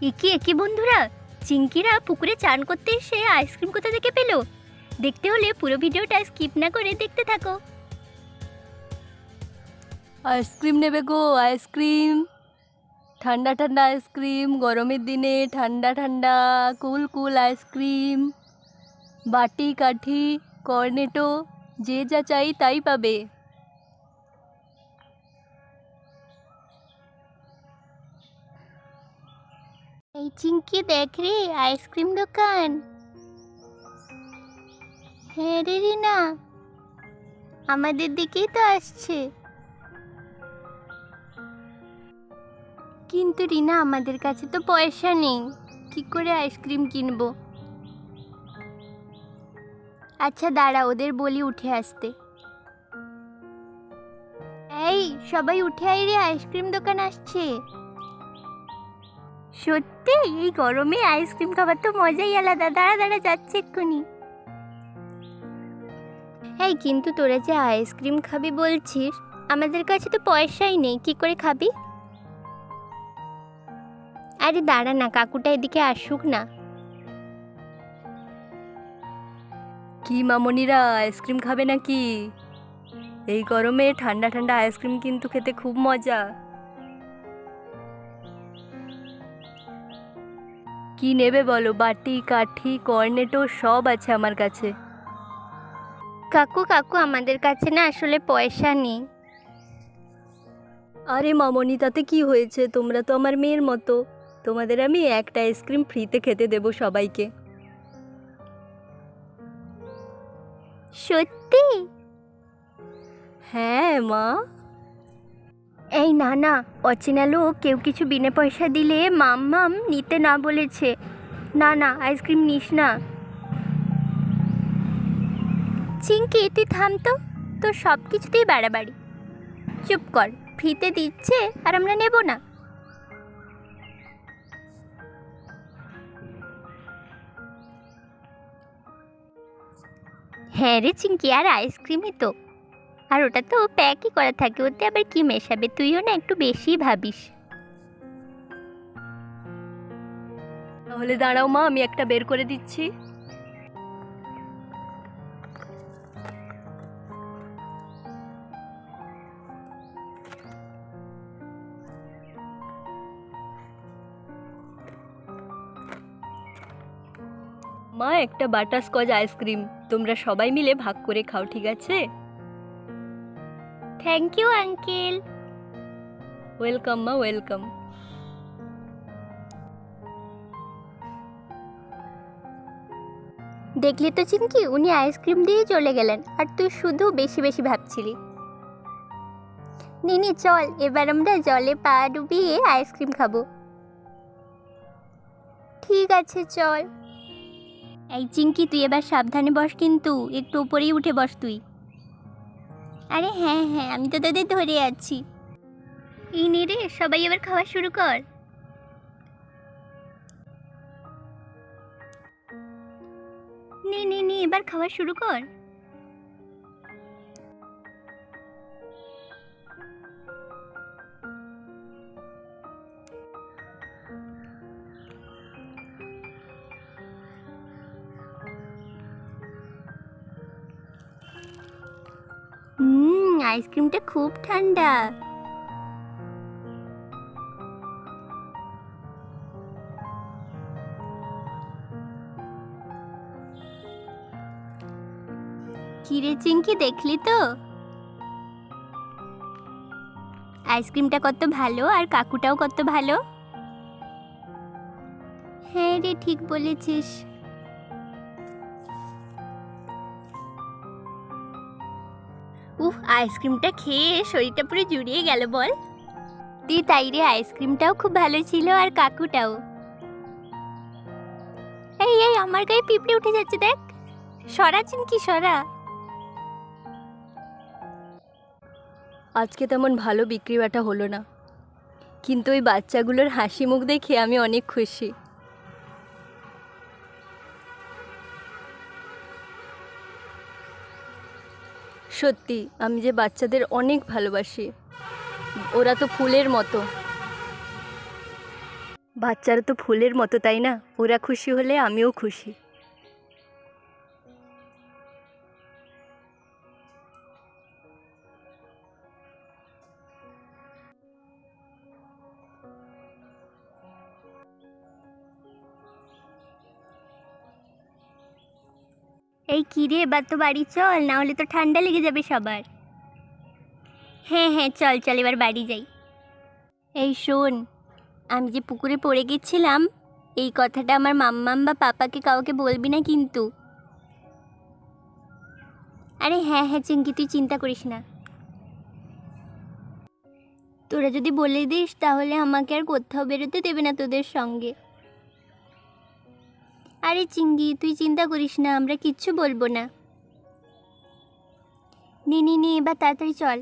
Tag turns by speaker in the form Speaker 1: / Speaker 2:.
Speaker 1: একি একি বন্ধুরা, চিঙ্কিরা পুকুরে চান করতে এসে আইসক্রিম কোথা থেকে পেল? দেখতে হলে পুরো ভিডিওটা স্কিপ না করে দেখতে থাকো।
Speaker 2: আইসক্রিম নেবে গো, আইসক্রিম। ঠান্ডা ঠান্ডা আইসক্রিম, গরমের দিনে ঠান্ডা ঠান্ডা কুল কুল আইসক্রিম। বাটি কাঠি কর্নেটো যে যা চাই তাই পাবে।
Speaker 1: এই চিঙ্কি দেখ রে, আইসক্রিম দোকান। হ্যাঁ রে রিনা, আমাদের দিকেই তো আসছে। কিন্তু রিনা, আমাদের কাছে তো পয়সা নেই, কি করে আইসক্রিম কিনবো? আচ্ছা দাঁড়া, ওদের বলি উঠে আসতে। এই সবাই উঠে আয় রে, আইসক্রিম দোকান আসছে। সত্যি এই গরমে আইসক্রিম খাবার তো মজাই আলাদা। দাঁড়া দাঁড়া, যাচ্ছে এক্ষুনি। এই কিন্তু তোরা যে আইসক্রিম খাবি বলছিস, আমাদের কাছে তো পয়সাই নেই, কি করে খাবি? আরে দাঁড়া না, কাকুটা এদিকে আসুক না।
Speaker 2: কি মামনিরা, আইসক্রিম খাবে নাকি? এই গরমে ঠান্ডা ঠান্ডা আইসক্রিম কিন্তু খেতে খুব মজা। কি নেবে বলো? বাটি কাঠি কর্নেটো সব আছে আমার কাছে।
Speaker 1: কাকু কাকু, আমাদের কাছে না আসলে পয়সা নেই।
Speaker 2: আরে মামনি, তাতে কি হয়েছে? তোমরা তো আমার মেয়ের মতো, তোমাদের আমি একটা আইসক্রিম ফ্রিতে খেতে দেবো সবাইকে।
Speaker 1: সত্যি?
Speaker 2: হ্যাঁ মা।
Speaker 1: এই না না, অচেনা লোক কেউ কিছু বিনা পয়সা দিলে মাম নিতে না বলেছে। না না, আইসক্রিম নিস না। চিঙ্কি তুই থাম তো, তোর সব কিছুতেই বাড়াবাড়ি। চুপ কর, ফ্রিতে দিচ্ছে আর আমরা নেব না। হ্যাঁ রে চিঙ্কি, আর আইসক্রিমই তো, আর ওটা তো প্যাকই করা থাকে, ওতে আবার কি মেশাবে? তুইও না একটু বেশি ভাবিস।
Speaker 2: তাহলে দাঁড়াও মা, আমি একটা বের করে দিচ্ছি। মা, একটা বাটারস্কচ আইসক্রিম, তোমরা সবাই মিলে ভাগ করে খাও, ঠিক আছে?
Speaker 1: Thank you uncle.
Speaker 2: ওয়েলকাম মা, ওয়েলকাম।
Speaker 1: দেখলি তো চিঙ্কি, উনি আইসক্রিম দিয়ে চলে গেলেন আর তুই শুধু বেশি বেশি ভাবছিলি। নিনি চল, এবার আমরা জলে পা ডুবিয়ে আইসক্রিম খাবো। ঠিক আছে চল। এই চিঙ্কি, তুই এবার সাবধানে বস কিন্তু, একটু উপরেই উঠে বস তুই। আরে হ্যাঁ হ্যাঁ, আমি তো তোদের ধরে আছি। এই নে রে, সবাই এবার খাওয়া শুরু কর। নে নে নে, এবার খাওয়া শুরু কর। আইসক্রিমটা খুব ঠান্ডা। কিরে চিঙ্কি, দেখলি তো আইসক্রিমটা কত ভালো, আর কাকুটাও কত ভালো। হ্যাঁ রে, ঠিক বলেছিস। উফ, আইসক্রিমটা খেয়ে শরীরটা পুরো জুড়িয়ে গেল বল। তুই তাই রে, আইসক্রিমটাও খুব ভালো ছিল আর কাকুটাও। এই এই, আমার গায়ে পিঁপড়ে উঠে যাচ্ছে দেখ। সরা চিঙ্কি, সরা।
Speaker 2: আজকে তেমন ভালো বিক্রি বাটা হলো না, কিন্তু ওই বাচ্চাগুলোর হাসি মুখ দেখে আমি অনেক খুশি। সত্যি আমি যে বাচ্চাদের অনেক ভালোবাসি, ওরা তো ফুলের মতো। বাচ্চারা তো ফুলের মতো, তাই না? ওরা খুশি হলে আমিও খুশি।
Speaker 1: এই কী রে, এবার তো বাড়ি চল, না হলে তো ঠান্ডা লেগে যাবে সবার। হ্যাঁ হ্যাঁ, চল চল, এবার বাড়ি যাই। এই শোন, আমি যে পুকুরে পড়ে গেছিলাম, এই কথাটা আমার মাম্মাম বা পাপাকে কাউকে বলবি না কিন্তু। আরে হ্যাঁ হ্যাঁ চিঙ্কি, তুই চিন্তা করিস না। তোরা যদি বলে দিস তাহলে আমাকে আর কোথাও বেরোতে দেবে না তোদের সঙ্গে। আরে চিঙ্কি, তুই চিন্তা করিস না, আমরা কিচ্ছু বলবো না। নে নে নে, এবার তাড়াতাড়ি চল।